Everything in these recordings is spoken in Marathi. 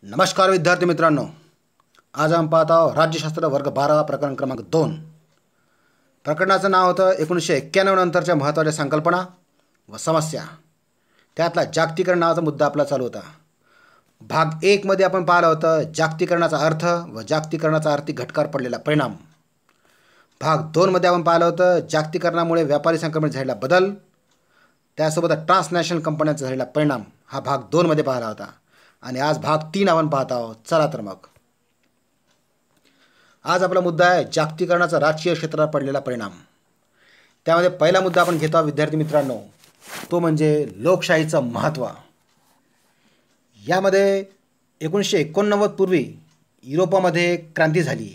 नमस्कार विद्यार्थी मित्रांनो, आज आपण पाहत आहोत राज्यशास्त्र वर्ग 12 प्रकरण क्रमांक 2. प्रकरणाचं नाव होतं 1991 नंतरच्या महत्त्वाच्या संकल्पना व समस्या. त्यातला जागतिकीकरण नावाचा मुद्दा आपला चालू होता. भाग 1 मध्ये आपण पाहिलं होतं जागतिकीकरणाचा अर्थ व जागतिकीकरणाचा आर्थिक घटकावर पडलेला परिणाम. भाग 2 मध्ये आपण पाहिलं होतं जागतिकीकरणामुळे व्यापारी संक्रमण झालेला बदल, त्यासोबत ट्रान्सनॅशनल कंपन्यांचा झालेला परिणाम. हा भाग 2 मध्ये पाहिला होता. आणि आज भाग 3 आपण पाहत आहोत. चला तर मग आज आपला मुद्दा आहे जागतिकीकरणाचा राजकीय क्षेत्रावर पडलेला परिणाम. त्यामध्ये पहिला मुद्दा आपण घेतो विद्यार्थी मित्रांनो, तो म्हणजे लोकशाहीचं महत्त्व. यामध्ये 1989 पूर्वी युरोपामध्ये क्रांती झाली,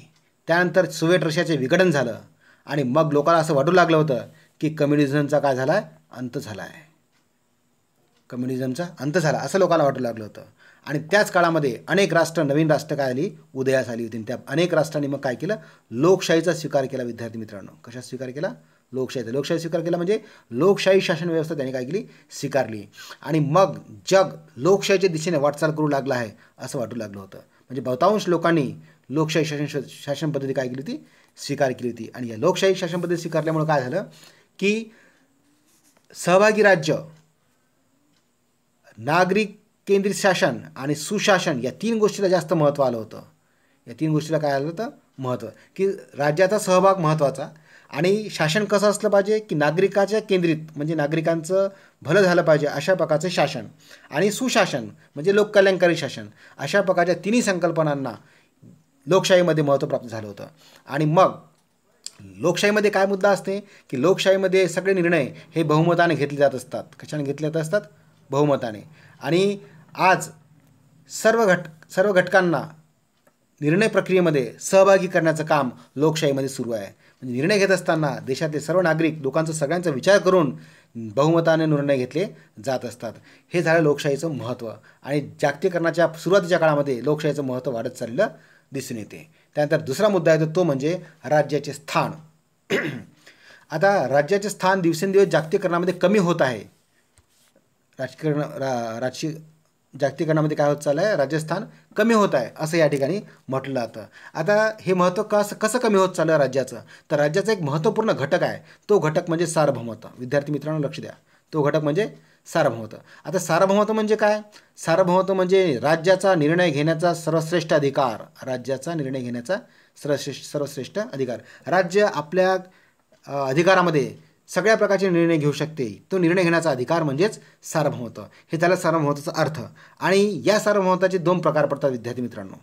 त्यानंतर सोव्हिएट रशियाचे विघटन झालं आणि मग लोकांना असं वाटू लागलं होतं की कम्युनिझमचा काय झाला आहे, अंत झाला आहे. कम्युनिझमचा अंत झाला असं लोकांना वाटू लागलं होतं. आणि त्याच काळामध्ये अनेक राष्ट्र, नवीन राष्ट्र काय आली, उदयास आली होती. त्या अनेक राष्ट्रांनी मग काय केलं, लोकशाहीचा स्वीकार केला. विद्यार्थी मित्रांनो, कशा स्वीकार केला? लोकशाहीचा. लोकशाही स्वीकार केला म्हणजे लोकशाही शासन व्यवस्था त्यांनी काय केली, स्वीकारली. आणि मग जग लोकशाहीच्या दिशेने वाटचाल करू लागला आहे असं वाटू लागलं होतं. म्हणजे बहुतांश लोकांनी लोकशाही शासन पद्धती काय केली होती, स्वीकार केली होती. आणि या लोकशाही शासन पद्धती स्वीकारल्यामुळे काय झालं की सहभागी राज्य, नागरिक केंद्रित शासन आणि सुशासन या 3 गोष्टीला जास्त महत्त्व आलं होतं. या 3 गोष्टीला काय आलं होतं, महत्त्व, की राज्याचा सहभाग महत्त्वाचा आणि शासन कसं असलं पाहिजे की नागरिकाच्या केंद्रित, म्हणजे नागरिकांचं भलं झालं पाहिजे अशा प्रकारचं शासन, आणि सुशासन म्हणजे लोककल्याणकारी शासन. अशा प्रकारच्या 3 संकल्पनांना लोकशाहीमध्ये महत्त्व प्राप्त झालं होतं. आणि मग लोकशाहीमध्ये काय मुद्दा असते की लोकशाहीमध्ये सगळे निर्णय हे बहुमताने घेतले जात असतात. कशाने घेतले जात असतात? बहुमताने. आणि आज सर्व घटकांना निर्णय प्रक्रियेमध्ये सहभागी करण्याचं काम लोकशाहीमध्ये सुरू आहे. म्हणजे निर्णय घेत असताना देशातले सर्व नागरिक, लोकांचा सगळ्यांचा विचार करून बहुमताने निर्णय घेतले जात असतात. हे झालं लोकशाहीचं महत्त्व. आणि जागतिकीकरणाच्या सुरुवातीच्या काळामध्ये लोकशाहीचं महत्त्व वाढत चाललेलं दिसून येते. त्यानंतर दुसरा मुद्दा आहे तो म्हणजे राज्याचे स्थान. आता राज्याचे स्थान दिवसेंदिवस जागतिकीकरणामध्ये कमी होत आहे. जागतिकीकरणामध्ये काय होत चाललं आहे, राज्यस्थान कमी होत आहे असं या ठिकाणी म्हटलं जातं. आता हे महत्त्व कसं कमी होत चाललं राज्याचं, तर राज्याचा एक महत्त्वपूर्ण घटक आहे. तो घटक म्हणजे सार्वभौमत्व. विद्यार्थी मित्रांनो लक्ष द्या, तो घटक म्हणजे सार्वभौमत्व. आता सार्वभौमत्व म्हणजे काय? सार्वभौमत्व म्हणजे राज्याचा निर्णय घेण्याचा सर्वश्रेष्ठ अधिकार. राज्याचा निर्णय घेण्याचा सर्वश्रेष्ठ अधिकार. राज्य आपल्या अधिकारामध्ये सगळ्या प्रकारचे निर्णय घेऊ शकते. तो निर्णय घेण्याचा अधिकार म्हणजेच सार्वभौमत्व. हे त्याला सार्वभौमत्वाचा अर्थ. आणि या सार्वभौमत्वाचे 2 प्रकार पडतात विद्यार्थी मित्रांनो.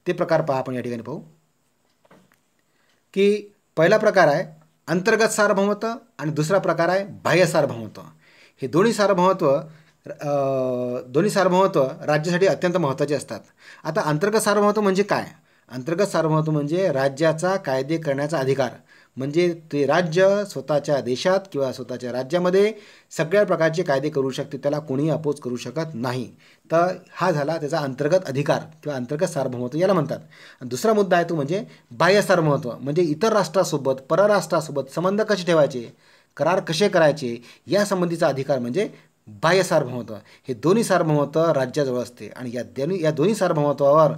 ते प्रकार पहा आपण या ठिकाणी पाहू की पहिला प्रकार आहे अंतर्गत सार्वभौमत्व आणि दुसरा प्रकार आहे बाह्य सार्वभौमत्व. हे दोन्ही सार्वभौमत्व राज्यासाठी अत्यंत महत्त्वाचे असतात. आता अंतर्गत सार्वभौमत्व म्हणजे काय? अंतर्गत सार्वभौमत्व म्हणजे राज्याचा कायदे करण्याचा अधिकार. म्हणजे ते राज्य स्वतःच्या देशात किंवा स्वतःच्या राज्यामध्ये सगळ्या प्रकारचे कायदे करू शकते, त्याला कोणीही अपोज करू शकत नाही. तर हा झाला त्याचा अंतर्गत अधिकार किंवा अंतर्गत सार्वभौमत्व याला म्हणतात. दुसरा मुद्दा आहे तो म्हणजे बाह्य सार्वभौमत्व. म्हणजे इतर राष्ट्रासोबत, परराष्ट्रासोबत संबंध कसे ठेवायचे, करार कसे करायचे या संबंधीचा अधिकार म्हणजे बाह्य सार्वभौमत्व. हे दोन्ही सार्वभौमत्व राज्याजवळ असते. आणि या दोन्ही सार्वभौमत्वावर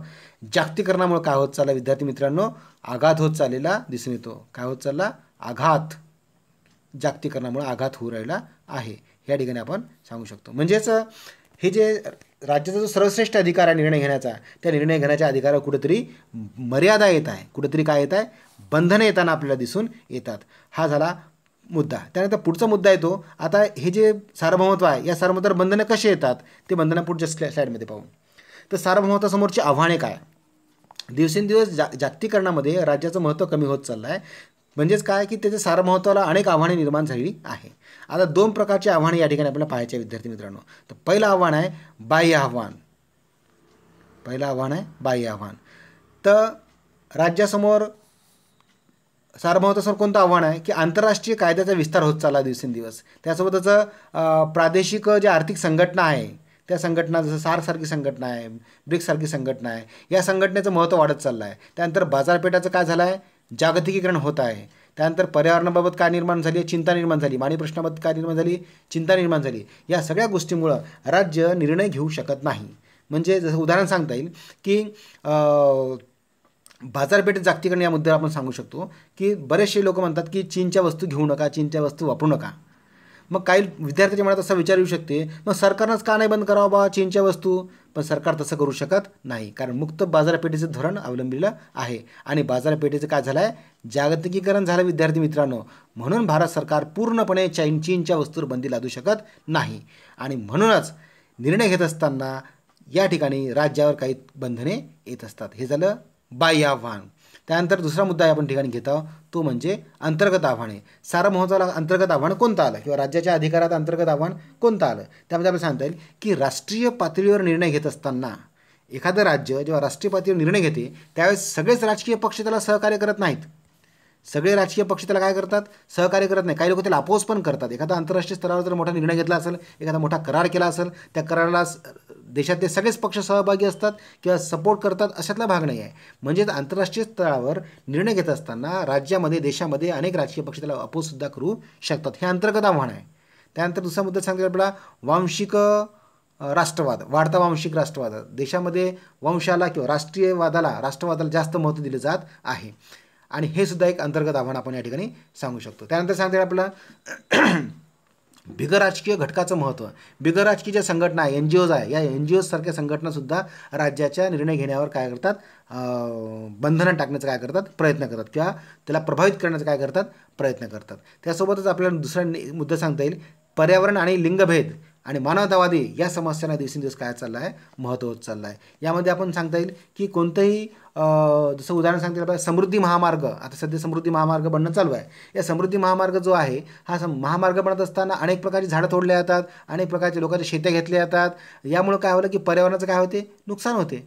जागतिकीकरणामुळे काय होत चालला विद्यार्थी मित्रांनो, आघात होत चाललेला दिसून येतो. काय होत चालला? आघात. जागतिकीकरणामुळे आघात होऊ राहिला आहे या ठिकाणी आपण सांगू शकतो. म्हणजेच हे जे राज्याचा जो सर्वश्रेष्ठ अधिकार आहे निर्णय घेण्याचा, त्या निर्णय घेण्याच्या अधिकारावर कुठेतरी मर्यादा येत आहे, कुठेतरी काय येत आहे, बंधने येताना आपल्याला दिसून येतात. हा झाला मुद्दा. त्यानंतर पुढचा मुद्दा येतो, आता हे जे सार्वभौमत्व आहे या सार्वभौमत्वावर बंधनं कशी येतात ते बंधनं पुढच्या स्लाईडमध्ये पाहू. तर सार्वभौमत्वासमोरची आव्हाने काय? दिवसेंदिवस जागतिकीकरणामध्ये राज्याचं महत्त्व कमी होत चाललं आहे. म्हणजेच काय की त्याच्या सार्वभौमत्वाला अनेक आव्हाने निर्माण झालेली आहे. आता 2 प्रकारचे आव्हाने या ठिकाणी आपल्याला पाहायचे विद्यार्थी मित्रांनो. तर पहिलं आव्हान आहे बाह्य आव्हान. पहिलं आव्हान आहे बाह्य आव्हान. तर राज्यासमोर सार्वभौमत्वासमोर कोणतं आव्हान आहे की आंतरराष्ट्रीय कायद्याचा विस्तार होत चालला दिवसेंदिवस. त्यासोबतच प्रादेशिक ज्या आर्थिक संघटना आहे त्या संघटना, जसं सार्कसारखी संघटना आहे, ब्रिक्ससारखी संघटना आहे, या संघटनेचं महत्त्व वाढत चाललं आहे. त्यानंतर बाजारपेठाचं काय झालं आहे, जागतिकीकरण होत आहे. त्यानंतर पर्यावरणाबाबत काय निर्माण झाली, चिंता निर्माण झाली. मानवी प्रश्नाबाबत काय निर्माण झाली, चिंता निर्माण झाली. या सगळ्या गोष्टीमुळं राज्य निर्णय घेऊ शकत नाही. म्हणजे जसं उदाहरण सांगता येईल की बाजारपेठ जागतिकीकरण या मुद्द्यावर आपण सांगू शकतो की बरेचसे लोक म्हणतात की चीनच्या वस्तू घेऊ नका, चीनच्या वस्तू वापरू नका. मग काही विद्यार्थ्याच्या मनात असा विचार येऊ शकते, मग सरकारनंच का नाही बंद करावं बा चीनच्या वस्तू? पण सरकार तसं करू शकत नाही, कारण मुक्त बाजारपेठेचं धोरण अवलंबिलं आहे आणि बाजारपेठेचं काय झालं आहे, जागतिकीकरण झालं विद्यार्थी मित्रांनो. म्हणून भारत सरकार पूर्णपणे चीनच्या वस्तूवर बंदी लादू शकत नाही आणि म्हणूनच निर्णय घेत असताना या ठिकाणी राज्यावर काही बंधने येत असतात. हे झालं बाह्य आव्हान. त्यानंतर दुसरा मुद्दा आपण ठिकाणी घेत आहोत, तो म्हणजे अंतर्गत आव्हाने. सार्वभौमत्वाला अंतर्गत आव्हान कोणतं आलं किंवा राज्याच्या अधिकारात अंतर्गत आव्हान कोणतं आलं? त्यामध्ये आपल्याला सांगता येईल की राष्ट्रीय पातळीवर निर्णय घेत असताना एखादं राज्य जेव्हा राष्ट्रीय पातळीवर निर्णय घेते त्यावेळेस सगळेच राजकीय पक्ष त्याला सहकार्य करत नाहीत. सगळे राजकीय पक्ष त्याला काय करतात? सहकार्य करत नाही. काही लोक त्याला अपोज पण करतात. एखादा आंतरराष्ट्रीय स्तरावर जर मोठा निर्णय घेतला असेल, एखादा मोठा करार केला असेल, त्या कराराला देशातले सगळेच पक्ष सहभागी असतात किंवा सपोर्ट करतात, अशातला भाग नाही आहे. म्हणजेच आंतरराष्ट्रीय स्तरावर निर्णय घेत असताना राज्यामध्ये देशामध्ये अनेक राजकीय पक्ष त्याला अपोजसुद्धा करू शकतात. हे अंतर्गत आव्हान आहे. त्यानंतर दुसरा मुद्दा सांगता आपला वांशिक राष्ट्रवाद, वाढता वांशिक राष्ट्रवाद. देशामध्ये वंशाला किंवा राष्ट्रवादाला जास्त महत्त्व दिले जात आहे आणि हे सुद्धा एक अंतर्गत आव्हान आपण या ठिकाणी सांगू शकतो. त्यानंतर सांगता येईल आपल्याला बिगरराजकीय घटकाचं महत्त्व. बिगरराजकीय ज्या संघटना आहे, NGOज आहे, या NGOज सारख्या संघटनासुद्धा राज्याच्या निर्णय घेण्यावर काय करतात, बंधनं टाकण्याचा काय करतात, प्रयत्न करतात किंवा त्याला प्रभावित करण्याचा काय करतात, प्रयत्न करतात. त्यासोबतच आपल्याला दुसरा मुद्दा सांगता येईल, पर्यावरण आणि लिंगभेद आणि मानवतावादी या समस्यांना दिवसेंदिवस काय चाललं आहे, महत्त्व होत चाललं आहे. यामध्ये आपण सांगता येईल की कोणतंही जसं उदाहरण सांगता येईल समृद्धी महामार्ग. आता सध्या समृद्धी महामार्ग बनणं चालू आहे. या समृद्धी महामार्ग जो आहे हा महामार्ग बनत असताना अनेक प्रकारची झाडं तोडल्या जातात, अनेक प्रकारच्या लोकांच्या शेत्या घेतल्या जातात. यामुळे काय होतं की पर्यावरणाचं काय होते, नुकसान होते.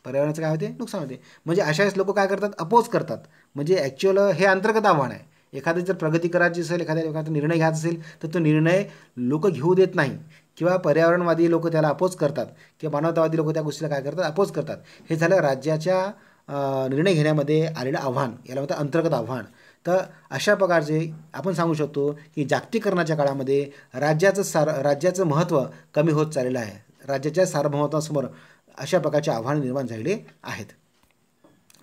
पर्यावरणाचं काय होते, नुकसान होते. म्हणजे अशा वेळेस लोक काय करतात, अपोज करतात. म्हणजे ॲक्च्युअल हे अंतर्गत आव्हान आहे. एखादी जर प्रगती करायची असेल, एखाद्या लोकांचा निर्णय घ्यायचा असेल तर तो निर्णय लोक घेऊ देत नाही किंवा पर्यावरणवादी लोक त्याला अपोज करतात किंवा मानवतावादी लोक त्या गोष्टीला काय करतात, अपोज करतात. हे झालं राज्याच्या निर्णय घेण्यामध्ये आलेलं आव्हान, याला म्हणतात अंतर्गत आव्हान. तर अशा प्रकारचे आपण सांगू शकतो की जागतिकीकरणाच्या काळामध्ये राज्याचं महत्त्व कमी होत चाललेलं आहे. राज्याच्या सार्वभौमत्वासमोर अशा प्रकारचे आव्हान निर्माण झालेले आहेत.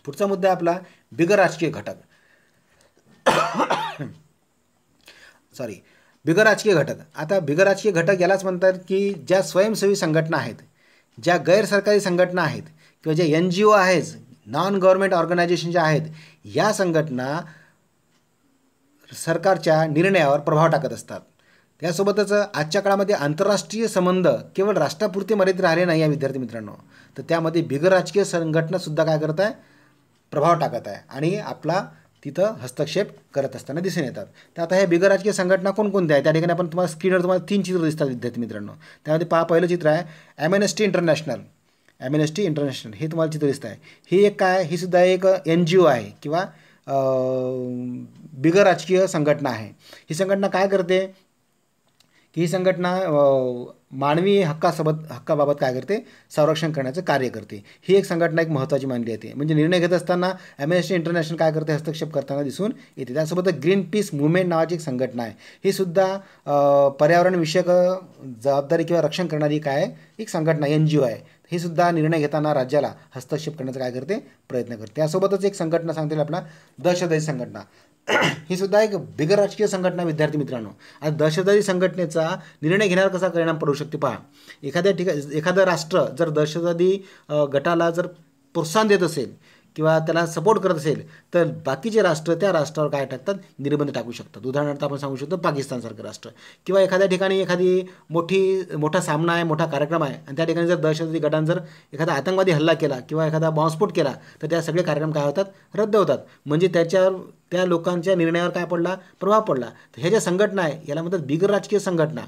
पुढचा मुद्दा आपला बिगरराजकीय घटक. बिगरराजकीय घटक. आता बिगरराजकीय घटक यालाच म्हणतात की ज्या स्वयंसेवी संघटना आहेत, ज्या गैरसरकारी संघटना आहेत किंवा जे NGO आहेत, नॉन गव्हर्नमेंट ऑर्गनायझेशन ज्या आहेत, या संघटना सरकारच्या निर्णयावर प्रभाव टाकत असतात. त्यासोबतच आजच्या काळामध्ये आंतरराष्ट्रीय संबंध केवळ राष्ट्रापुरते मर्यादित राहिले नाही आहे विद्यार्थी मित्रांनो, तर त्यामध्ये बिगरराजकीय संघटनासुद्धा काय करत आहे, प्रभाव टाकत आहे आणि आपला तिथं हस्तक्षेप करत असताना दिसून येतात. तर आता ह्या बिगरराजकीय संघटना कोणकोणत्या आहेत, त्या ठिकाणी आपण तुम्हाला स्क्रीनवर 3 चित्र दिसतात विद्यार्थी मित्रांनो. त्यामध्ये पहिलं चित्र आहे ॲम्नेस्टी इंटरनॅशनल. ॲम्नेस्टी इंटरनॅशनल हे तुम्हाला चित्र दिसतं आहे. ही एक काय, ही सुद्धा एक NGO आहे किंवा बिगरराजकीय संघटना आहे. ही संघटना काय करते की ही संघटना मानवी हक्काबाबत काय करते, संरक्षण करण्याचं कार्य करते. ही एक संघटना एक महत्त्वाची मानली जाते. म्हणजे निर्णय घेत असताना ॲम्नेस्टी इंटरनॅशनल काय करते, हस्तक्षेप करताना दिसून येते. त्यासोबत ग्रीन पीस मुवमेंट नावाची एक संघटना आहे. ही सुद्धा पर्यावरणविषयक जबाबदारी किंवा रक्षण करणारी काय एक संघटना NGO आहे. ही सुद्धा निर्णय घेताना राज्याला हस्तक्षेप करण्याचा काय करते, प्रयत्न करते. त्यासोबतच एक संघटना सांगता येईल आपला दहशतवादी संघटना. ही सुद्धा एक बिगरराजकीय संघटना विद्यार्थी मित्रांनो. आज दहशतवादी संघटनेचा निर्णय घेण्यावर कसा परिणाम पडू शकते पहा. एखादं राष्ट्र जर दहशतवादी गटाला जर प्रोत्साहन देत असेल किंवा त्याला सपोर्ट करत असेल तर बाकीचे राष्ट्र त्या राष्ट्रावर काय टाकतात, निर्बंध टाकू शकतात. उदाहरणार्थ आपण सांगू शकतो पाकिस्तानसारखं राष्ट्र किंवा एखाद्या ठिकाणी एखादी मोठा सामना आहे, मोठा कार्यक्रम आहे आणि त्या ठिकाणी जर दहशतवादी गटाने जर एखादा आतंकवादी हल्ला केला किंवा एखादा बॉम्बस्फोट केला तर त्या सगळे कार्यक्रम काय होतात, रद्द होतात. म्हणजे त्या लोकांच्या निर्णयावर काय पडला, प्रभाव पडला. तर ह्या ज्या संघटना आहे याला म्हणतात बिगरराजकीय संघटना.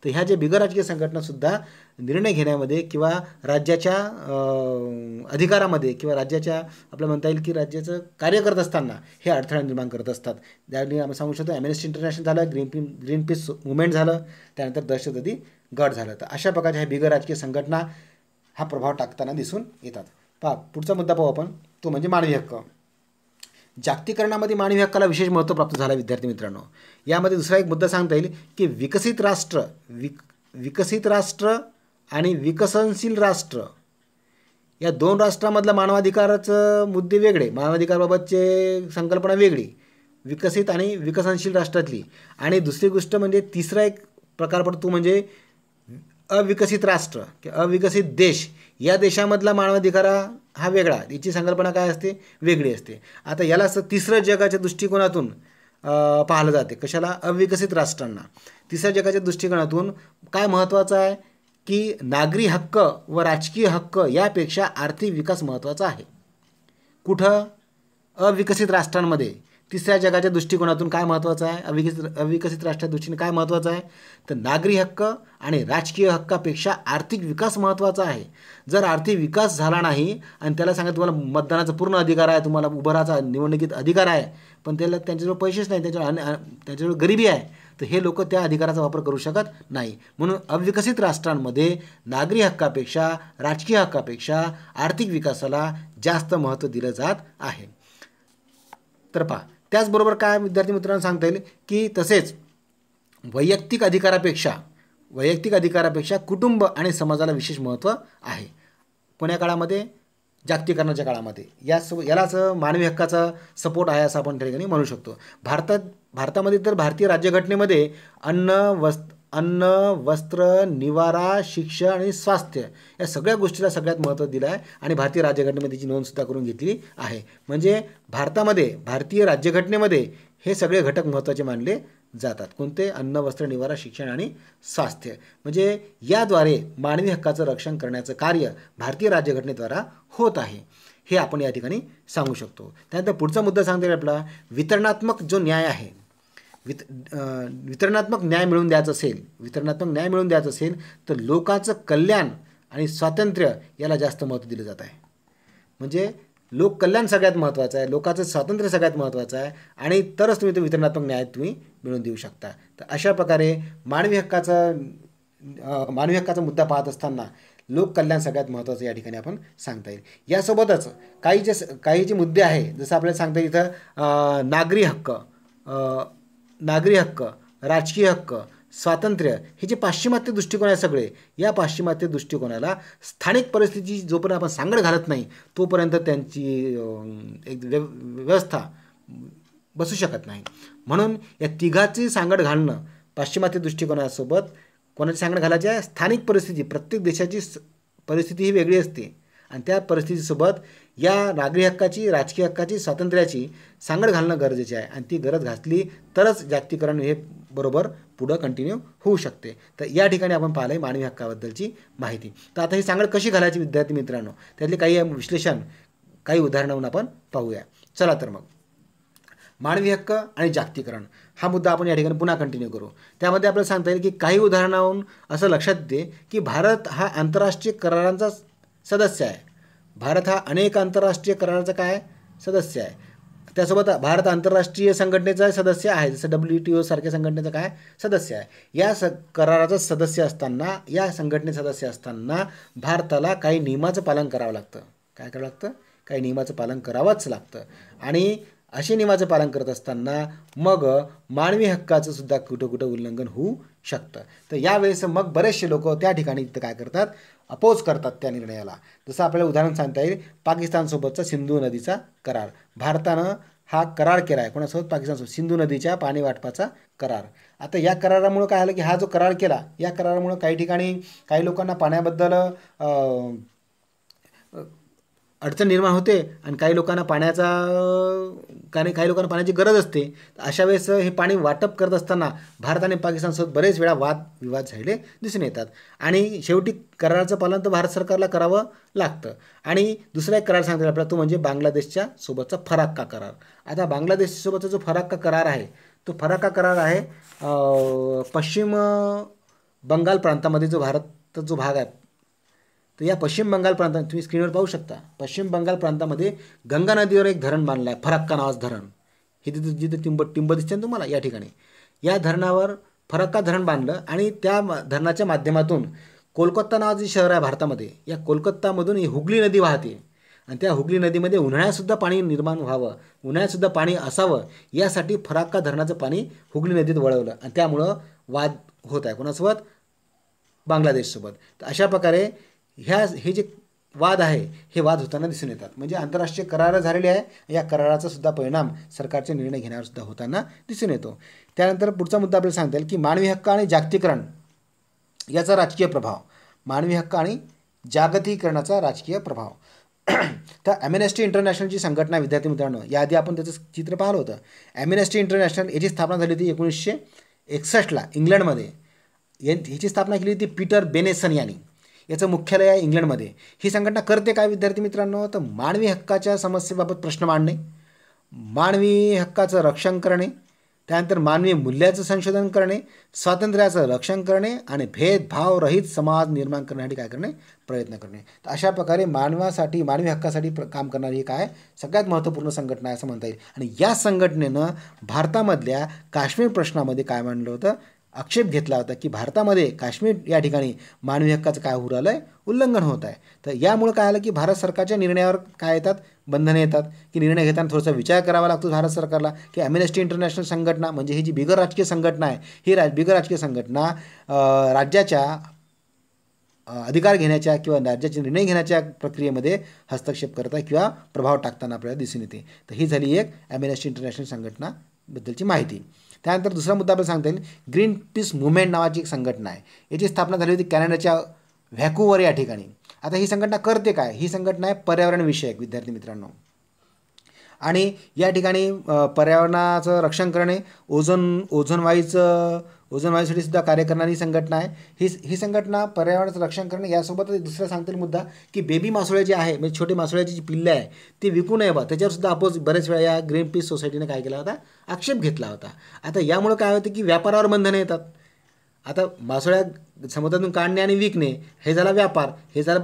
तर ह्या ज्या बिगरराजकीय संघटनासुद्धा निर्णय घेण्यामध्ये किंवा राज्याच्या अधिकारामध्ये किंवा राज्याच्या आपलं म्हणता येईल की राज्याचं कार्य करत असताना हे अडथळा निर्माण करत असतात. त्यावेळी आपण सांगू शकतो ॲम्नेस्टी इंटरनॅशनल झालं, ग्रीन पीस मुवमेंट झालं, त्यानंतर दहशतवादी गट झालं. तर अशा प्रकारच्या ह्या बिगरराजकीय संघटना हा प्रभाव टाकताना दिसून येतात. पुढचा मुद्दा पाहू आपण, तो म्हणजे मानवी हक्क. जागतिकीकरणामध्ये मानवी हक्काला विशेष महत्त्व प्राप्त झाला विद्यार्थी मित्रांनो. यामध्ये दुसरा एक मुद्दा सांगता येईल की विकसित राष्ट्र आणि विकसनशील राष्ट्र या दोन राष्ट्रामधला मानवाधिकाराचं मुद्दे वेगळे, मानवाधिकाराबाबतचे संकल्पना वेगळी, विकसित आणि विकसनशील राष्ट्रातली. आणि दुसरी गोष्ट म्हणजे तिसरा एक प्रकार पडतो म्हणजे अविकसित राष्ट्र किंवा अविकसित देश. या देशामधला मानवाधिकार हा वेगळा, याची संकल्पना काय असते, वेगळी असते. आता याला तिसरं जगाच्या दृष्टिकोनातून पाहिलं जाते. कशाला? अविकसित राष्ट्रांना. तिसऱ्या जगाच्या दृष्टिकोनातून काय महत्त्वाचं आहे की नागरी हक्क व राजकीय हक्क यापेक्षा आर्थिक विकास महत्त्वाचा आहे. कुठं? अविकसित राष्ट्रांमध्ये. तिसऱ्या जगाच्या दृष्टिकोनातून काय महत्त्वाचं आहे? अविकसित राष्ट्राच्या दृष्टीने काय महत्त्वाचं आहे? तर नागरी हक्क आणि राजकीय हक्कापेक्षा आर्थिक विकास महत्त्वाचा आहे. जर आर्थिक विकास झाला नाही आणि त्याला सांगा तुम्हाला मतदानाचा पूर्ण अधिकार आहे, तुम्हाला उभं राहायचा निवडणुकीत अधिकार आहे, पण त्यांच्याजवळ पैसेच नाही, त्यांच्याजवळ गरिबी आहे, तर हे लोक त्या अधिकाराचा वापर करू शकत नाही. म्हणून अविकसित राष्ट्रांमध्ये नागरी हक्कापेक्षा राजकीय हक्कापेक्षा आर्थिक विकासाला जास्त महत्त्व दिलं जात आहे. तर पहा, त्याचबरोबर काय विद्यार्थी मित्रांनो सांगता येईल की तसेच वैयक्तिक अधिकारापेक्षा कुटुंब आणि समाजाला विशेष महत्त्व आहे. कोण्या काळामध्ये? जागतिकीकरणाच्या काळामध्ये. यालाच मानवी हक्काचा सपोर्ट आहे असं आपण त्या ठिकाणी म्हणू शकतो. भारतामध्ये तर भारतीय राज्यघटनेमध्ये अन्न, वस्त्र, निवारा, शिक्षण आणि स्वास्थ्य या सगळ्या गोष्टीला सगळ्यात महत्त्व दिलं आहे आणि भारतीय राज्यघटनेमध्ये त्याची नोंदसुद्धा करून घेतली आहे. म्हणजे भारतीय राज्यघटनेमध्ये हे सगळे घटक महत्त्वाचे मानले जातात. कोणते? अन्न, वस्त्र, निवारा, शिक्षण आणि स्वास्थ्य. म्हणजे याद्वारे मानवी हक्काचं रक्षण करण्याचं कार्य भारतीय राज्यघटनेद्वारा होत आहे, हे आपण या ठिकाणी सांगू शकतो. त्यानंतर पुढचा मुद्दा सांगता येईल आपला वितरणात्मक जो न्याय आहे. वितरणात्मक न्याय मिळवून द्यायचं असेल तर लोकांचं कल्याण आणि स्वातंत्र्य याला जास्त महत्त्व दिलं जात आहे. म्हणजे लोककल्याण सगळ्यात महत्त्वाचं आहे, लोकांचं स्वातंत्र्य सगळ्यात महत्त्वाचं आहे आणि तरच तुम्ही तो वितरणात्मक न्याय तुम्ही मिळवून देऊ शकता. तर अशा प्रकारे मानवी हक्काचा मुद्दा पाहत असताना लोककल्याण सगळ्यात महत्त्वाचं या ठिकाणी आपण सांगता येईल. यासोबतच काही जे मुद्दे आहे, जसं आपल्याला सांगता येईल इथं नागरी हक्क, राजकीय हक्क, स्वातंत्र्य हे जे पाश्चिमात्य दृष्टिकोन आहे सगळे, या पाश्चिमात्य दृष्टिकोनाला स्थानिक परिस्थितीची जोपर्यंत आपण सांगड घालत नाही तोपर्यंत त्यांची एक व्यवस्था बसू शकत नाही. म्हणून या तिघाची सांगड घालणं पाश्चिमात्य दृष्टिकोनासोबत कोणाची सांगड घालायची आहे? स्थानिक परिस्थिती. प्रत्येक देशाची परिस्थिती ही वेगळी असते आणि त्या परिस्थितीसोबत या नागरी हक्काची, राजकीय हक्काची, स्वातंत्र्याची सांगड घालणं गरजेचे आहे आणि ती गरज घातली तरच जागतिकीकरण हे बरोबर पुढं कंटिन्यू होऊ शकते. तर या ठिकाणी आपण पाहिलं आहे मानवी हक्काबद्दलची माहिती. तर आता ही सांगड कशी घालायची विद्यार्थी मित्रांनो, त्यातले काही विश्लेषण, काही उदाहरणावरून आपण पाहूया. चला तर मग मानवी हक्क आणि जागतिकीकरण हा मुद्दा आपण या ठिकाणी पुन्हा कंटिन्यू करू. त्यामध्ये आपल्याला सांगता येईल की काही उदाहरणावरून असं लक्षात येते की भारत हा आंतरराष्ट्रीय करारांचा सदस्य आहे. भारत हा अनेक आंतरराष्ट्रीय कराराचा काय सदस्य आहे. त्यासोबत भारत आंतरराष्ट्रीय संघटनेचा सदस्य आहे, जसं WTO सारख्या संघटनेचा काय सदस्य आहे. या कराराचा सदस्य असताना, या संघटनेचा सदस्य असताना भारताला काही नियमाचं पालन करावं लागतं. काय करावं लागतं? काही नियमाचं पालन करावंच लागतं. आणि असे नियमाचं पालन करत असताना मग मानवी हक्काचं सुद्धा कुठं उल्लंघन होऊ शकतं. तर यावेळेस मग बरेचसे लोक त्या ठिकाणी काय करतात? अपोज करतात त्या निर्णयाला. जसं आपल्याला उदाहरण सांगता येईल पाकिस्तानसोबतचा सिंधू नदीचा करार. भारतानं हा करार केला आहे कोणासोबत? पाकिस्तानसोबत, सिंधू नदीच्या पाणी वाटपाचा करार. आता या करारामुळं काय झालं की हा जो करार केला, या करारामुळं काही ठिकाणी काही लोकांना पाण्याबद्दल अडचण निर्माण होते आणि काही लोकांना पाण्याची गरज असते. अशा वेळेस हे पाणी वाटप करत असताना भारत आणि पाकिस्तानसोबत बरेच वेळा वादविवाद झालेले दिसून येतात आणि शेवटी कराराचं पालन तर भारत सरकारला करावं लागतं. आणि दुसरा एक करार सांगता येईल आपल्याला, तो म्हणजे बांगलादेशच्या सोबतचा फराक्का करार. आता बांगलादेशसोबतचा जो फराक्का करार आहे, तो फराक्का करार आहे पश्चिम बंगाल प्रांतामध्ये जो भारताचा जो भाग आहे, तर या पश्चिम बंगाल प्रांतात तुम्ही स्क्रीनवर पाहू शकता, पश्चिम बंगाल प्रांतामध्ये गंगा नदीवर एक धरण बांधलं आहे, फराक्का नावाचं धरण. हे जिथं टिंब दिसते ना तुम्हाला या ठिकाणी, या धरणावर फराक्का धरण बांधलं आणि त्या धरणाच्या माध्यमातून कोलकाता नावाचं शहर आहे भारतामध्ये, या कोलकातामधून ही हुगली नदी वाहते आणि त्या हुगली नदीमध्ये उन्हाळ्यातसुद्धा पाणी निर्माण व्हावं, उन्हाळ्यातसुद्धा पाणी असावं, यासाठी फराक्का धरणाचं पाणी हुगली नदीत वळवलं आणि त्यामुळं वाद होत आहे कोणासोबत? बांगलादेशसोबत. तर अशा प्रकारे हे जे वाद आहे हे वाद होताना दिसून येतात. म्हणजे आंतरराष्ट्रीय करार झालेले आहे, या कराराचा सुद्धा परिणाम सरकारचे निर्णय घेण्यावर सुद्धा होताना दिसून येतो. त्यानंतर पुढचा मुद्दा आपल्याला सांगता येईल की मानवी हक्क आणि जागतिकीकरण याचा राजकीय प्रभाव. मानवी हक्क आणि जागतिकीकरणाचा राजकीय प्रभाव. तर ॲम्नेस्टी इंटरनॅशनलची संघटना, विद्यार्थी मित्रांनो, याआधी आपण त्याचं चित्र पाहिलं होतं. ॲम्नेस्टी इंटरनॅशनल याची स्थापना झाली होती 1961ला इंग्लंडमध्ये. ह्याची स्थापना केली होती पीटर बेनेसन यांनी. याचं मुख्यालय आहे इंग्लंडमध्ये. ही संघटना करते काय विद्यार्थी मित्रांनो, तर मानवी हक्काच्या समस्येबाबत प्रश्न मांडणे, मानवी हक्काचं रक्षण करणे, त्यानंतर मानवी मूल्याचं संशोधन करणे, स्वातंत्र्याचं रक्षण करणे आणि भेदभावरहित समाज निर्माण करण्यासाठी काय करणे, प्रयत्न करणे. तर अशा प्रकारे मानवासाठी, मानवी हक्कासाठी काम करणारी ही काय सगळ्यात महत्त्वपूर्ण संघटना आहे असं म्हणता येईल. आणि या संघटनेनं भारतामधल्या काश्मीर प्रश्नामध्ये काय मांडलं होतं, आक्षेप घेतला होता की भारतामध्ये काश्मीर या ठिकाणी मानवी हक्काचं काय होऊ राहिलं आहे, उल्लंघन होत आहे. तर यामुळे काय आलं की भारत सरकारच्या निर्णयावर काय येतात, बंधने येतात की निर्णय घेताना थोडासा विचार करावा लागतो भारत सरकारला की ॲम्नेस्टी इंटरनॅशनल संघटना म्हणजे ही जी बिगर राजकीय संघटना आहे, ही बिगर राजकीय संघटना राज्याच्या अधिकार घेण्याच्या किंवा राज्याचे निर्णय घेण्याच्या प्रक्रियेमध्ये हस्तक्षेप करत आहे किंवा प्रभाव टाकताना आपल्याला दिसून येते. तर ही झाली एक ॲम्नेस्टी इंटरनॅशनल संघटनाबद्दलची माहिती. त्यानंतर दुसरा मुद्दा आपल्याला सांगता येईल, ग्रीन पीस मुवमेंट नावाची एक संघटना आहे. याची स्थापना झाली होती कॅनडाच्या व्हॅन्कूव्हर या ठिकाणी. आता ही संघटना करते काय, ही संघटना आहे पर्यावरण विषयक विद्यार्थी मित्रांनो. आणि या ठिकाणी पर्यावरणाचं रक्षण करणे, ओझोन वायूसाठी सुद्धा कार्य करणारी संघटना आहे. ही संघटना पर्यावरणाचं रक्षण करणे यासोबतच दुसरा सांगता येईल मुद्दा की बेबी मासोळे जे आहे, म्हणजे छोटे मासोळ्याची जी पिल्ले आहे ती विकू नये बा, त्याच्यावर सुद्धा बरेच वेळा या ग्रीन पीस सोसायटीने काय केला होता, आक्षेप घेतला होता. आता यामुळे काय होतं की व्यापारावर बंधने येतात. आता मासोळ्या समुद्रातून काढणे आणि विकणे हे झाला व्यापार, हे झालं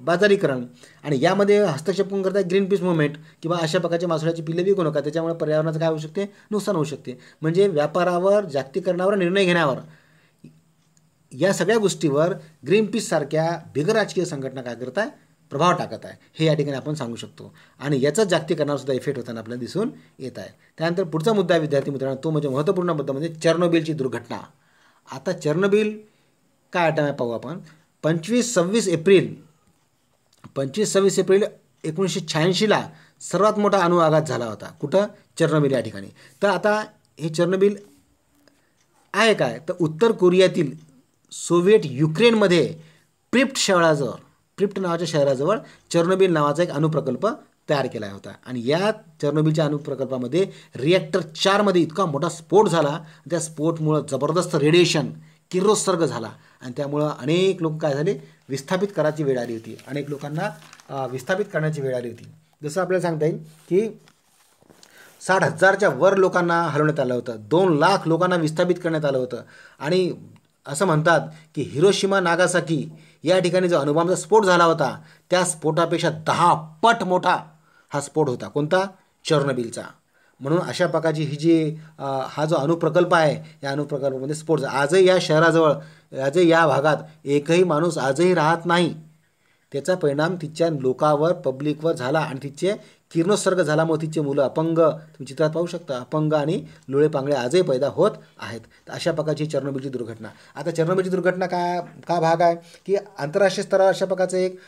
बाजारीकरण. आणि यामध्ये हस्तक्षेप कोण करतात, ग्रीन पीस मुवमेंट किंवा अशा प्रकारच्या मासोळ्याची पिल्ले विकू नका, त्याच्यामुळे पर्यावरणाचं काय होऊ शकते, नुकसान होऊ शकते. म्हणजे व्यापारावर, जागतिकीकरणावर, निर्णय घेण्यावर, या सगळ्या गोष्टीवर ग्रीन पीस सारख्या बिगर राजकीय संघटना काय करत आहे, प्रभाव टाकत आहे, हे या ठिकाणी आपण सांगू शकतो. आणि याचा जागतिकीकरणावर सुद्धा इफेक्ट होताना आपल्याला दिसून येत आहे. त्यानंतर पुढचा मुद्दा विद्यार्थी मित्रांनो, तो म्हणजे महत्त्वपूर्ण मुद्दा म्हणजे चेर्नोबिलची दुर्घटना. आता चेर्नोबिल काय आटम आहे पाहू आपण. 25-26 एप्रिल 1986ला सर्वात मोठा अणुआघात झाला होता. कुठं, चेर्नोबिल या ठिकाणी. तर आता हे चेर्नोबिल आहे काय, तर उत्तर कोरियातील सोव्हिएट युक्रेनमध्ये प्रिप्ट नावाच्या शहराजवळ चेर्नोबिल नावाचा एक अणुप्रकल्प तयार केला होता. आणि या चेर्नोबिलच्या अणुप्रकल्पामध्ये रिॲक्टर 4मध्ये इतका मोठा स्फोट झाला, त्या स्फोटमुळं जबरदस्त रेडिएशन, किरणोत्सर्ग झाला. आणि त्यामुळं अनेक लोक काय झाले, विस्थापित करायची वेळ आली होती. अनेक लोकांना विस्थापित करण्याची वेळ आली होती. जसं आपल्याला सांगता येईल की 60,000च्या वर लोकांना हलवण्यात आलं होतं, 2 लाख लोकांना विस्थापित करण्यात आलं होतं. आणि असं म्हणतात की हिरोशिमा नागासाकी या ठिकाणी जो अणुबॉम्बचा स्फोट झाला होता, त्या स्फोटापेक्षा 10 पट मोठा हा स्फोट होता. कोणता, चेर्नोबिलचा. म्हणून अशा प्रकारची ही जी हा जो अणुप्रकल्प आहे, या अणुप्रकल्पामध्ये स्फोट झाला. आजही या शहराजवळ, आजही या भागात एकही माणूस आजही राहत नाही. त्याचा परिणाम तिच्या लोकांवर, पब्लिकवर झाला. आणि तिचे किरणोत्सर्ग झाल्यामुळे तिचे मुलं अपंग, तुम्ही चित्रात पाहू शकता, अपंग आणि लोळे पांगळे आजही पैदा होत आहेत. तर अशा प्रकारची चेर्नोबिलची दुर्घटना. आता चेर्नोबिलची दुर्घटना का भाग आहे की आंतरराष्ट्रीय स्तरावर अशा प्रकारचं एक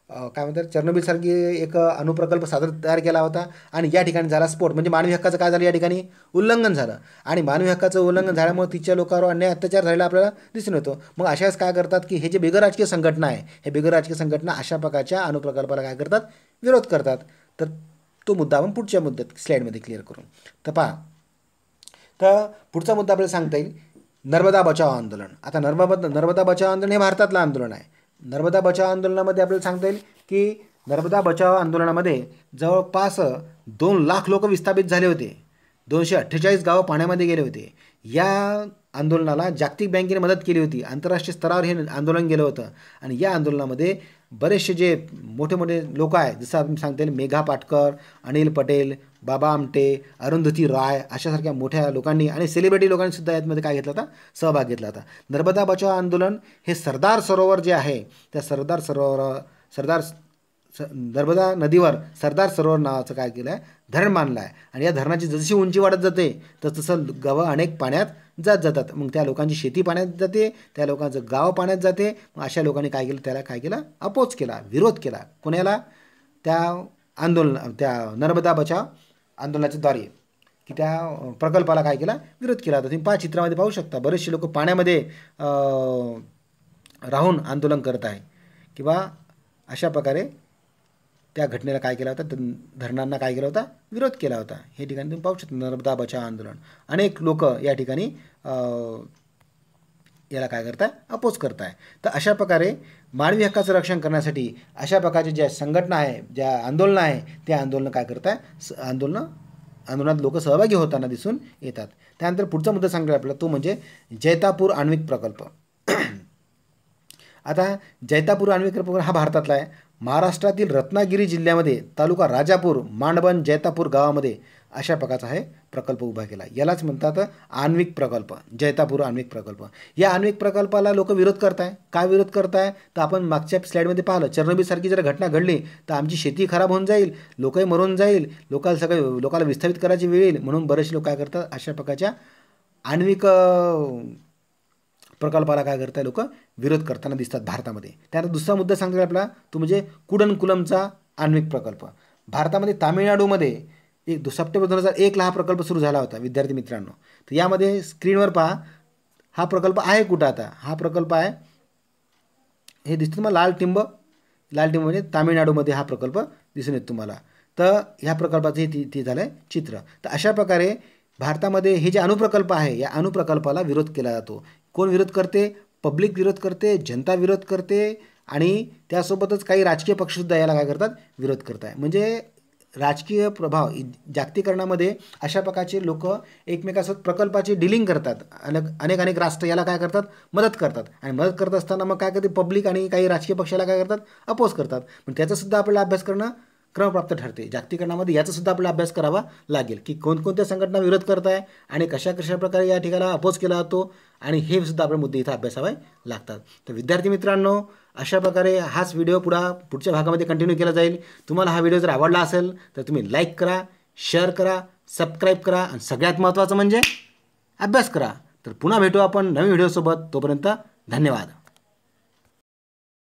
काय म्हणतात, चेर्नोबिलसारखी एक अणुप्रकल्प तयार केला होता. आणि या ठिकाणी झाला स्फोट, म्हणजे मानवी हक्काचं काय झालं, या ठिकाणी उल्लंघन झालं. आणि मानवी हक्काचं उल्लंघन झाल्यामुळे तिच्या लोकांवर अन्याय, अत्याचार झालेला आपल्याला दिसून येतो. मग अशा वेळेस काय करतात की हे जे बिगर राजकीय संघटना आहे, हे बिगर राजकीय संघटना अशा प्रकारच्या अणुप्रकल्पाला काय करतात, विरोध करतात. तर तो मुद्दा आपण पुढच्या मुद्द्यात स्लाईडमध्ये क्लिअर करू. तर पहा, तर पुढचा मुद्दा आपल्याला सांगता येईल नर्मदा बचाव आंदोलन. आता नर्मदा बचाव आंदोलन हे भारतातलं आंदोलन आहे. नर्मदा बचाव आंदोलनामध्ये आपल्याला सांगता येईल की नर्मदा बचाव आंदोलनामध्ये जवळपास 2 लाख लोक विस्थापित झाले होते. 248 गावं पाण्यामध्ये गेले होते. या आंदोलनाला जागतिक बँकेने मदत केली होती. आंतरराष्ट्रीय स्तरावर हे आंदोलन गेलं होतं. आणि या आंदोलनामध्ये बरेचसे जे मोठे मोठे लोक आहेत, जसं आपण सांगता येईल मेघा पाटकर, अनिल पटेल, बाबा आमटे, अरुंधती राय अशासारख्या मोठ्या लोकांनी आणि सेलिब्रिटी लोकांनी सुद्धा यामध्ये काय घेतला होता, सहभाग घेतला होता. नर्मदा बचाव आंदोलन हे सरदार सरोवर जे आहे, त्या सरदार नर्मदा नदीवर सरदार सरोवर नावाचं काय केलं आहे, धरण बांधलं आहे. आणि या धरणाची जशी उंची वाढत जाते तसं गावं अनेक पाण्यात जातात. मग त्या लोकांची शेती पाण्यात जाते, त्या लोकांचं गाव पाण्यात जाते. मग अशा लोकांनी काय केलं, त्याला काय केलं, अपोज केला, विरोध केला. कोणाला? त्या त्या नर्मदा बचाव आंदोलनाच्या द्वारे, की त्या प्रकल्पाला काय केला, विरोध केला होता. तुम्ही चित्रामध्ये पाहू शकता, बरेचसे लोक पाण्यामध्ये राहून आंदोलन करत आहे किंवा अशा प्रकारे त्या घटनेला काय केला होता, धरणांना काय केला होता, विरोध केला होता. हे ठिकाणी तुम्ही पाहू शकता नर्मदा बचाव आंदोलन. अनेक लोक या ठिकाणी याला काय करताय, अपोज करताय. तर अशा प्रकारे मानवी हक्काचं रक्षण करण्यासाठी अशा प्रकारचे ज्या संघटना आहे, ज्या आंदोलनं आहे, ते आंदोलनं काय करताय, आंदोलनात लोक सहभागी होताना दिसून येतात. त्यानंतर पुढचा मुद्दा सांगतो आपल्याला, तो म्हणजे जैतापूर आण्विक प्रकल्प. आता जैतापूर आण्विक प्रकल्प हा भारतातला आहे. महाराष्ट्रातील रत्नागिरी जिल्ह्यामध्ये तालुका राजापूर, मांडबन, जैतापूर गावामध्ये अशा प्रकारचा आहे प्रकल्प उभा केला. यालाच म्हणतात आण्विक प्रकल्प, जैतापूर आण्विक प्रकल्प. या आण्विक प्रकल्पाला लोक विरोध करताय. काय विरोध करताय, तर आपण मागच्या स्लाईडमध्ये पाहिलं, चेर्नोबिलसारखी जर घटना घडली तर आमची शेती खराब होऊन जाईल, लोकही मरून जाईल, लोकांना विस्थापित करायची वेळ येईल. म्हणून बरेचसे लोक काय करतात, अशा प्रकारच्या आण्विक प्रकल्पाला काय करताय, लोक विरोध करताना दिसतात भारतामध्ये. त्यानंतर दुसरा मुद्दा सांगतो आपला, तो म्हणजे कुडनकुलमचा आण्विक प्रकल्प. भारतामध्ये तामिळनाडूमध्ये सप्टेंबर 2001ला हा प्रकल्प सुरू झाला होता विद्यार्थी मित्रांनो. तर यामध्ये स्क्रीनवर पहा, हा प्रकल्प आहे कुठं. आता हा प्रकल्प आहे, हे दिसतं तुम्हाला लाल टिंब म्हणजे तामिळनाडूमध्ये हा प्रकल्प दिसून येतो तुम्हाला. तर ह्या प्रकल्पाचं हे झालं आहे चित्र. तर अशा प्रकारे भारतामध्ये हे जे अणुप्रकल्प आहे, या अणुप्रकल्पाला विरोध केला जातो. कोण विरोध करते? पब्लिक विरोध करते, जनता विरोध करते, आणि त्यासोबतच काही राजकीय पक्षसुद्धा याला काय करतात, विरोध करत आहे. म्हणजे राजकीय प्रभाव जागतिकीकरणामध्ये अशा प्रकारचे लोक एकमेकांसोबत प्रकल्पाची डिलिंग करतात. अनेक राष्ट्र याला काय करतात, मदत करतात. आणि मदत करत असताना मग काय करते, पब्लिक आणि काही राजकीय पक्षाला काय करतात, अपोज करतात. पण त्याचासुद्धा आपल्याला अभ्यास करणं क्रमप्राप्त ठरते. जागतिकीकरणामध्ये याचासुद्धा आपल्याला अभ्यास करावा लागेल, की कोणकोणत्या संघटना विरोध करत आहे आणि कशा प्रकारे या ठिकाणी अपोज केला जातो, आणि हे सुद्धा आपले मुद्दे इथं अभ्यासावे लागतात. तर विद्यार्थी मित्रांनो, अशा प्रकारे हाच व्हिडिओ पुढच्या भागामध्ये कंटिन्यू केला जाईल. तुम्हाला हा व्हिडिओ जर आवडला असेल तर तुम्ही लाईक करा, शेअर करा, सबस्क्राईब करा, आणि सगळ्यात महत्त्वाचं म्हणजे अभ्यास करा. तर पुन्हा भेटू आपण नवीन व्हिडिओसोबत. तोपर्यंत धन्यवाद.